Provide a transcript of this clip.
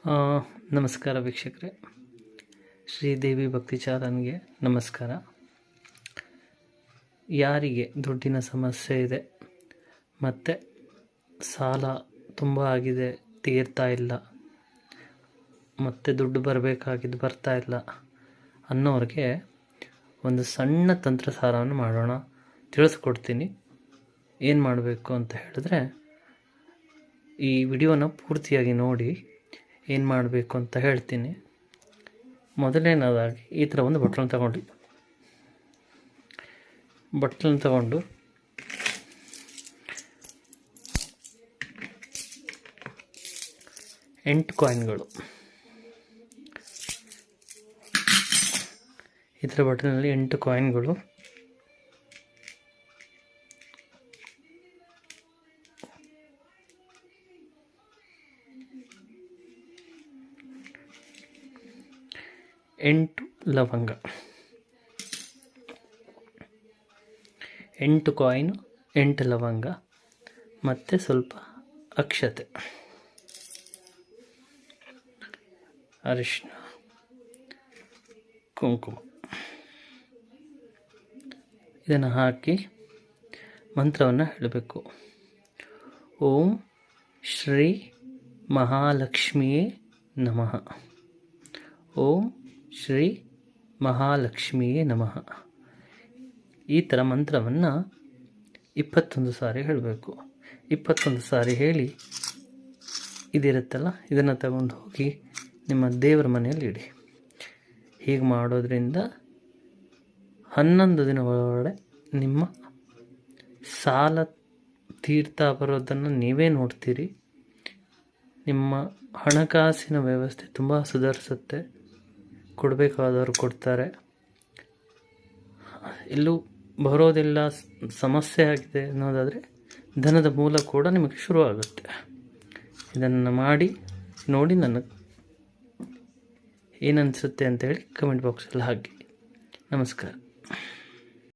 ಆ, ನಮಸ್ಕಾರ ವೀಕ್ಷಕರೇ. ಶ್ರೀದೇವಿ ಭಕ್ತಿ ಚಾನಲ್ಗೆ ನಮಸ್ಕಾರ. ಯಾರಿಗೆ ದುಡ್ಡಿನ ಸಮಸ್ಯೆ ಇದೆ ಮತ್ತು ಸಾಲ ತುಂಬ ಆಗಿದೆ, ತೀರ್ತಾ ಇಲ್ಲ, ಮತ್ತು ದುಡ್ಡು ಬರಬೇಕಾಗಿದ್ದು ಬರ್ತಾ ಇಲ್ಲ ಅನ್ನೋರಿಗೆ ಒಂದು ಸಣ್ಣ ತಂತ್ರಸಾರವನ್ನು ಮಾಡೋಣ, ತಿಳಿಸ್ಕೊಡ್ತೀನಿ. ಏನು ಮಾಡಬೇಕು ಅಂತ ಹೇಳಿದ್ರೆ, ಈ ವಿಡಿಯೋನ ಪೂರ್ತಿಯಾಗಿ ನೋಡಿ ಏನು ಮಾಡಬೇಕು ಅಂತ ಹೇಳ್ತೀನಿ. ಮೊದಲನೇದಾಗಿ ಈ ಥರ ಒಂದು ಬಟ್ಲನ್ನು ತಗೊಂಡು 8 ಕಾಯಿನ್ಗಳು ಈ ಥರ ಬಟ್ಲಿನಲ್ಲಿ 8 ಕಾಯಿನ್ಗಳು ಎಂಟು ಲವಂಗ, 8 ಕಾಯಿನ್, 8 ಲವಂಗ ಮತ್ತು ಸ್ವಲ್ಪ ಅಕ್ಷತೆ, ಅರಿಶಿನ, ಕುಂಕುಮ. ಇದನ್ನು ಹಾಕಿ ಮಂತ್ರವನ್ನು ಹೇಳಬೇಕು. ಓಂ ಶ್ರೀ ಮಹಾಲಕ್ಷ್ಮಿಯೇ ನಮಃ. ಓಂ ಶ್ರೀ ಮಹಾಲಕ್ಷ್ಮಿಯೇ ನಮಃ. ಈ ಥರ ಮಂತ್ರವನ್ನು 21 ಸಾರಿ ಹೇಳಬೇಕು. 21 ಸಾರಿ ಹೇಳಿ ಇದಿರುತ್ತಲ್ಲ, ಇದನ್ನು ತಗೊಂಡು ಹೋಗಿ ನಿಮ್ಮ ದೇವರ ಮನೆಯಲ್ಲಿ ಇಡಿ. ಹೀಗೆ ಮಾಡೋದ್ರಿಂದ 11 ದಿನಗಳೊಳಗಡೆ ನಿಮ್ಮ ಸಾಲ ತೀರ್ತಾ ಬರೋದನ್ನು ನೀವೇ ನೋಡ್ತೀರಿ. ನಿಮ್ಮ ಹಣಕಾಸಿನ ವ್ಯವಸ್ಥೆ ತುಂಬ ಸುಧಾರಿಸುತ್ತೆ. ಕೊಡಬೇಕಾದವರು ಕೊಡ್ತಾರೆ, ಎಲ್ಲೂ ಬರೋದಿಲ್ಲ, ಸಮಸ್ಯೆ ಆಗಿದೆ ಅನ್ನೋದಾದರೆ ಧನದ ಮೂಲ ಕೂಡ ನಿಮಗೆ ಶುರುವಾಗುತ್ತೆ. ಇದನ್ನು ಮಾಡಿ ನೋಡಿ ನನಗೆ ಏನನ್ನಿಸುತ್ತೆ ಅಂತೇಳಿ ಕಮೆಂಟ್ ಬಾಕ್ಸಲ್ಲಿ ಹಾಕಿ. ನಮಸ್ಕಾರ.